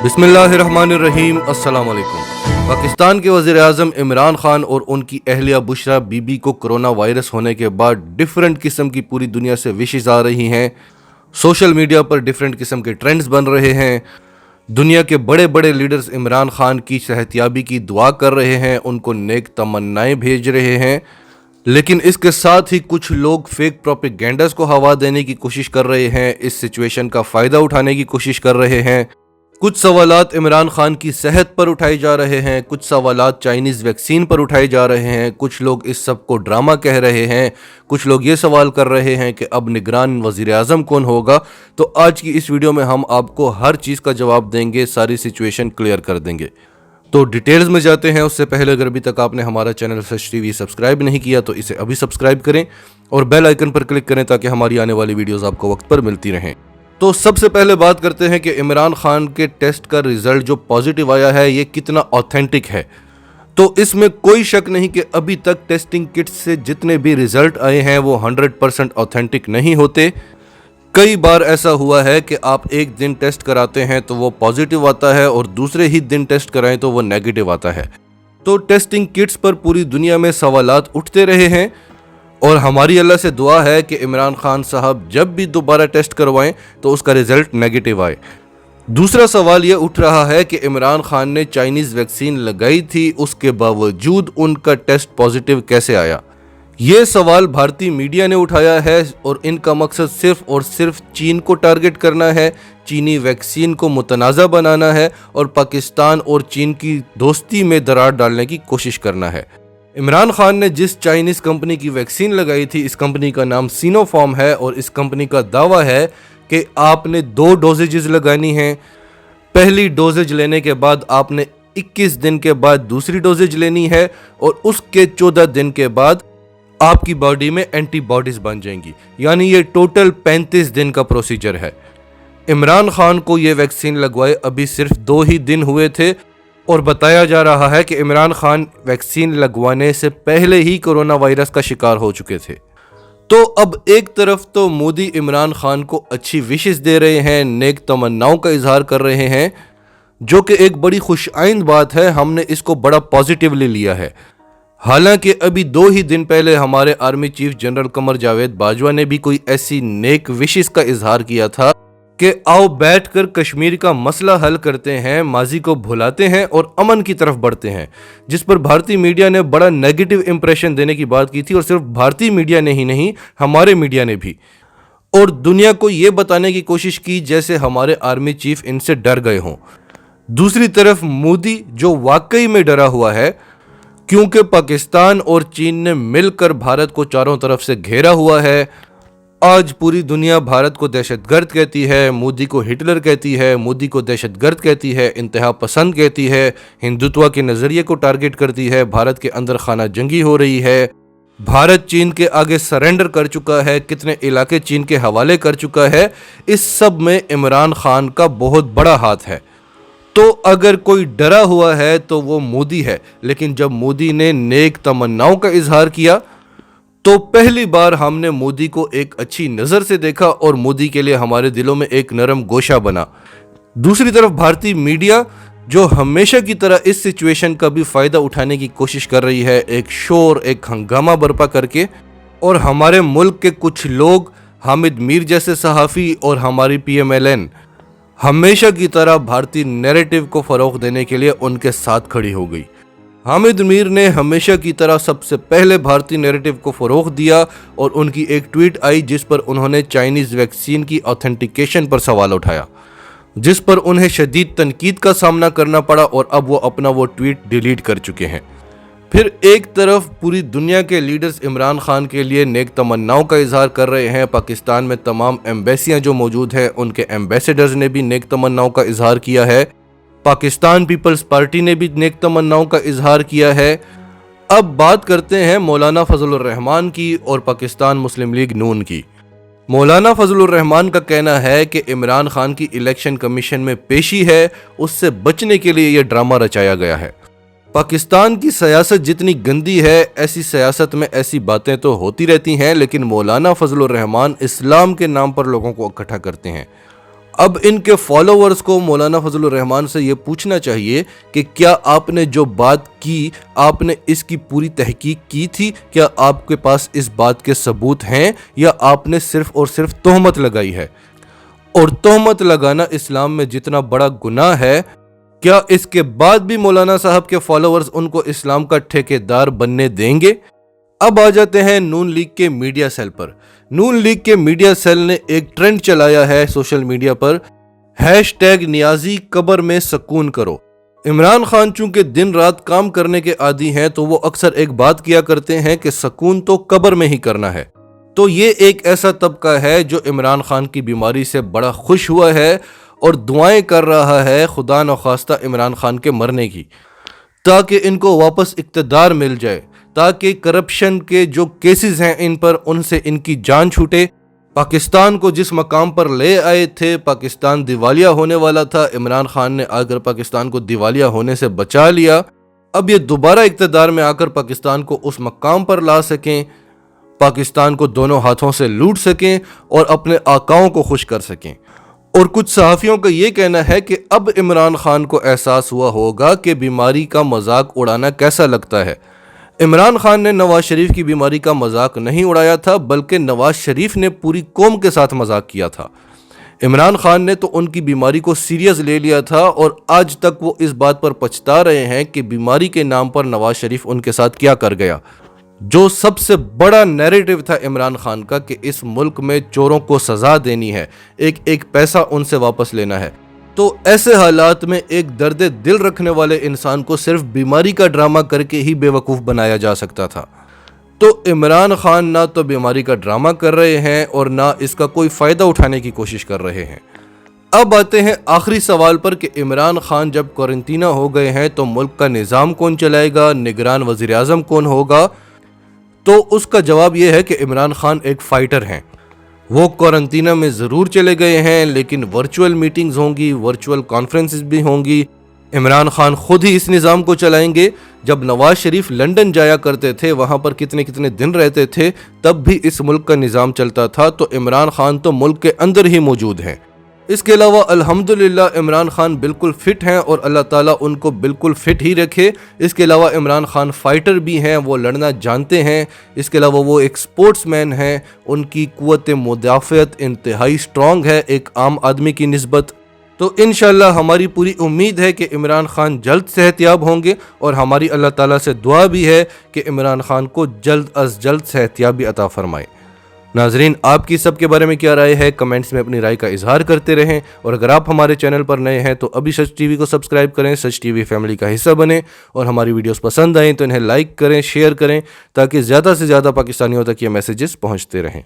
बिस्मिल्लाहिर्रहमानिर्रहीम। अस्सलाम वालेकुम। पाकिस्तान के वज़ीर आज़म इमरान खान और उनकी अहलिया बुशरा बीबी को कोरोना वायरस होने के बाद डिफरेंट किस्म की पूरी दुनिया से विशेस आ रही हैं। सोशल मीडिया पर डिफरेंट किस्म के ट्रेंड्स बन रहे हैं। दुनिया के बड़े बड़े लीडर्स इमरान खान की सेहतयाबी की दुआ कर रहे हैं, उनको नेक तमन्नाएं भेज रहे हैं। लेकिन इसके साथ ही कुछ लोग फेक प्रोपेगेंडास को हवा देने की कोशिश कर रहे हैं, इस सिचुएशन का फ़ायदा उठाने की कोशिश कर रहे हैं। कुछ सवालात इमरान खान की सेहत पर उठाए जा रहे हैं, कुछ सवालात चाइनीज़ वैक्सीन पर उठाए जा रहे हैं। कुछ लोग इस सब को ड्रामा कह रहे हैं। कुछ लोग ये सवाल कर रहे हैं कि अब निगरान वज़ीर आज़म कौन होगा। तो आज की इस वीडियो में हम आपको हर चीज़ का जवाब देंगे, सारी सिचुएशन क्लियर कर देंगे। तो डिटेल्स में जाते हैं। उससे पहले अगर अभी तक आपने हमारा चैनल सच टीवी सब्सक्राइब नहीं किया तो इसे अभी सब्सक्राइब करें और बेल आइकन पर क्लिक करें ताकि हमारी आने वाली वीडियोस आपको वक्त पर मिलती रहें। तो सबसे पहले बात करते हैं कि इमरान खान के टेस्ट का रिजल्ट जो पॉजिटिव आया है ये कितना ऑथेंटिक है। तो इसमें कोई शक नहीं कि अभी तक टेस्टिंग किट्स से जितने भी रिजल्ट आए हैं वो 100% ऑथेंटिक नहीं होते। कई बार ऐसा हुआ है कि आप एक दिन टेस्ट कराते हैं तो वो पॉजिटिव आता है और दूसरे ही दिन टेस्ट कराएं तो वो नेगेटिव आता है। तो टेस्टिंग किट्स पर पूरी दुनिया में सवालात उठते रहे हैं और हमारी अल्लाह से दुआ है कि इमरान खान साहब जब भी दोबारा टेस्ट करवाएं तो उसका रिजल्ट नेगेटिव आए। दूसरा सवाल ये उठ रहा है कि इमरान खान ने चाइनीज़ वैक्सीन लगाई थी, उसके बावजूद उनका टेस्ट पॉजिटिव कैसे आया। ये सवाल भारतीय मीडिया ने उठाया है और इनका मकसद सिर्फ और सिर्फ चीन को टारगेट करना है, चीनी वैक्सीन को मुतनाज़ा बनाना है और पाकिस्तान और चीन की दोस्ती में दरार डालने की कोशिश करना है। इमरान खान ने जिस चाइनीज़ कंपनी की वैक्सीन लगाई थी, इस कंपनी का नाम सिनोफार्म है और इस कंपनी का दावा है कि आपने 2 डोजेज लगानी हैं। पहली डोजेज लेने के बाद आपने 21 दिन के बाद दूसरी डोजेज लेनी है और उसके 14 दिन के बाद आपकी बॉडी में एंटीबॉडीज बन जाएंगी, यानी ये टोटल 35 दिन का प्रोसीजर है। इमरान खान को ये वैक्सीन लगवाए अभी सिर्फ 2 ही दिन हुए थे और बताया जा रहा है कि इमरान खान वैक्सीन लगवाने से पहले ही कोरोना वायरस का शिकार हो चुके थे। तो अब एक तरफ तो मोदी इमरान खान को अच्छी विशेस दे रहे हैं, नेक तमन्नाओं का इजहार कर रहे हैं, जो कि एक बड़ी खुशआइंद बात है। हमने इसको बड़ा पॉजिटिवली लिया है। हालांकि अभी 2 ही दिन पहले हमारे army chief general Qamar Javed Bajwa ने भी कोई ऐसी नेक विशेस का इजहार किया था कि आओ बैठकर कश्मीर का मसला हल करते हैं, माजी को भुलाते हैं और अमन की तरफ बढ़ते हैं, जिस पर भारतीय मीडिया ने बड़ा नेगेटिव इंप्रेशन देने की बात की थी। और सिर्फ भारतीय मीडिया ने ही नहीं, हमारे मीडिया ने भी, और दुनिया को ये बताने की कोशिश की जैसे हमारे आर्मी चीफ इनसे डर गए हों। दूसरी तरफ मोदी जो वाकई में डरा हुआ है, क्योंकि पाकिस्तान और चीन ने मिलकर भारत को चारों तरफ से घेरा हुआ है। आज पूरी दुनिया भारत को दहशतगर्द कहती है, मोदी को हिटलर कहती है, मोदी को दहशतगर्द कहती है, इंतहा पसंद कहती है, हिंदुत्व के नज़रिए को टारगेट करती है, भारत के अंदर खाना जंगी हो रही है, भारत चीन के आगे सरेंडर कर चुका है, कितने इलाके चीन के हवाले कर चुका है। इस सब में इमरान खान का बहुत बड़ा हाथ है। तो अगर कोई डरा हुआ है तो वो मोदी है। लेकिन जब मोदी ने नेक तमन्नाओं का इजहार किया तो पहली बार हमने मोदी को एक अच्छी नज़र से देखा और मोदी के लिए हमारे दिलों में एक नरम गोशा बना। दूसरी तरफ भारतीय मीडिया जो हमेशा की तरह इस सिचुएशन का भी फ़ायदा उठाने की कोशिश कर रही है, एक शोर, एक हंगामा बर्पा करके, और हमारे मुल्क के कुछ लोग, हामिद मीर जैसे सहाफ़ी और हमारी PMLN हमेशा की तरह भारतीय नैरेटिव को फ़रोग़ देने के लिए उनके साथ खड़ी हो गई। हामिद मीर ने हमेशा की तरह सबसे पहले भारतीय नैरेटिव को फ़रोग़ दिया और उनकी एक ट्वीट आई जिस पर उन्होंने चाइनीज़ वैक्सीन की ऑथेंटिकेशन पर सवाल उठाया, जिस पर उन्हें शदीद तनकीद का सामना करना पड़ा और अब वो अपना वो ट्वीट डिलीट कर चुके हैं। फिर एक तरफ पूरी दुनिया के लीडर्स इमरान खान के लिए नेक तमन्नाओं का इजहार कर रहे हैं। पाकिस्तान में तमाम एम्बेसियां जो मौजूद हैं उनके एम्बेसडर्स ने भी नेक तमन्नाओं का इजहार किया है। पाकिस्तान पीपल्स पार्टी ने भी नेक तमन्नाओं का इजहार किया है। अब बात करते हैं मौलाना फजलुर रहमान की और पाकिस्तान मुस्लिम लीग नून की। मौलाना फजलुर रहमान का कहना है कि इमरान खान की इलेक्शन कमीशन में पेशी है, उससे बचने के लिए यह ड्रामा रचाया गया है। पाकिस्तान की सियासत जितनी गंदी है, ऐसी सियासत में ऐसी बातें तो होती रहती हैं, लेकिन मौलाना फजलुर रहमान इस्लाम के नाम पर लोगों को इकट्ठा करते हैं। اب ان کے فالوورز کو مولانا فضل الرحمان سے یہ پوچھنا چاہیے کہ کیا آپ نے جو بات کی آپ نے اس کی پوری تحقیق کی تھی؟ کیا آپ کے پاس اس بات کے ثبوت ہیں یا آپ نے صرف اور صرف تہمت لگائی ہے؟ اور تہمت لگانا اسلام میں جتنا بڑا گناہ ہے، کیا اس کے بعد بھی مولانا صاحب کے فالوورز ان کو اسلام کا ٹھیکیدار بننے دیں گے؟ اب آ جاتے ہیں نون لیگ کے میڈیا سیل پر۔ نون لیگ کے میڈیا سیل نے ایک ٹرینڈ چلایا ہے سوشل میڈیا پر، #نیازی قبر میں سکون کرو۔ عمران خان چونکہ دن رات کام کرنے کے عادی ہیں تو وہ اکثر ایک بات کیا کرتے ہیں کہ سکون تو قبر میں ہی کرنا ہے۔ تو یہ ایک ایسا طبقہ ہے جو عمران خان کی بیماری سے بڑا خوش ہوا ہے اور دعائیں کر رہا ہے خدا نخواستہ عمران خان کے مرنے کی، تاکہ ان کو واپس اقتدار مل جائے، تاکہ کرپشن کے جو کیسز ہیں ان پر، ان سے ان کی جان چھوٹے۔ پاکستان کو جس مقام پر لے آئے تھے، پاکستان دیوالیہ ہونے والا تھا، عمران خان نے آ کر پاکستان کو دیوالیہ ہونے سے بچا لیا۔ اب یہ دوبارہ اقتدار میں آ کر پاکستان کو اس مقام پر لا سکیں، پاکستان کو دونوں ہاتھوں سے لوٹ سکیں اور اپنے آقاؤں کو خوش کر سکیں۔ اور کچھ صحافیوں کا یہ کہنا ہے کہ اب عمران خان کو احساس ہوا ہوگا کہ بیماری کا مذاق اڑانا کیسا لگتا ہے۔ عمران خان نے نواز شریف کی بیماری کا مذاق نہیں اڑایا تھا، بلکہ نواز شریف نے پوری قوم کے ساتھ مذاق کیا تھا۔ عمران خان نے تو ان کی بیماری کو سیریس لے لیا تھا اور آج تک وہ اس بات پر پچھتا رہے ہیں کہ بیماری کے نام پر نواز شریف ان کے ساتھ کیا کر گیا۔ جو سب سے بڑا نیریٹو تھا عمران خان کا کہ اس ملک میں چوروں کو سزا دینی ہے، ایک ایک پیسہ ان سے واپس لینا ہے۔ تو ایسے حالات میں ایک درد دل رکھنے والے انسان کو صرف بیماری کا ڈرامہ کر کے ہی بے وقوف بنایا جا سکتا تھا۔ تو عمران خان نہ تو بیماری کا ڈرامہ کر رہے ہیں اور نہ اس کا کوئی فائدہ اٹھانے کی کوشش کر رہے ہیں۔ اب آتے ہیں آخری سوال پر کہ عمران خان جب کوارنٹینہ ہو گئے ہیں تو ملک کا نظام کون چلائے گا، نگران وزیر اعظم کون ہوگا؟ تو اس کا جواب یہ ہے کہ عمران خان ایک فائٹر ہیں۔ وہ کوارنٹینہ میں ضرور چلے گئے ہیں، لیکن ورچوئل میٹنگز ہوں گی، ورچوئل کانفرنسز بھی ہوں گی۔ عمران خان خود ہی اس نظام کو چلائیں گے۔ جب نواز شریف لندن جایا کرتے تھے، وہاں پر کتنے دن رہتے تھے، تب بھی اس ملک کا نظام چلتا تھا۔ تو عمران خان تو ملک کے اندر ہی موجود ہیں۔ اس کے علاوہ الحمدللہ عمران خان بالکل فٹ ہیں اور اللہ تعالیٰ ان کو بالکل فٹ ہی رکھے۔ اس کے علاوہ عمران خان فائٹر بھی ہیں، وہ لڑنا جانتے ہیں۔ اس کے علاوہ وہ ایک سپورٹس مین ہیں، ان کی قوت مدافعت انتہائی سٹرونگ ہے ایک عام آدمی کی نسبت۔ تو انشاءاللہ ہماری پوری امید ہے کہ عمران خان جلد صحت یاب ہوں گے، اور ہماری اللہ تعالیٰ سے دعا بھی ہے کہ عمران خان کو جلد از جلد صحت یابی عطا فرمائے۔ ناظرین، آپ کی سب کے بارے میں کیا رائے ہے؟ کمنٹس میں اپنی رائے کا اظہار کرتے رہیں، اور اگر آپ ہمارے چینل پر نئے ہیں تو ابھی سچ ٹی وی کو سبسکرائب کریں، سچ ٹی وی فیملی کا حصہ بنیں، اور ہماری ویڈیوز پسند آئیں تو انہیں لائک کریں، شیئر کریں، تاکہ زیادہ سے زیادہ پاکستانیوں تک یہ میسیجز پہنچتے رہیں۔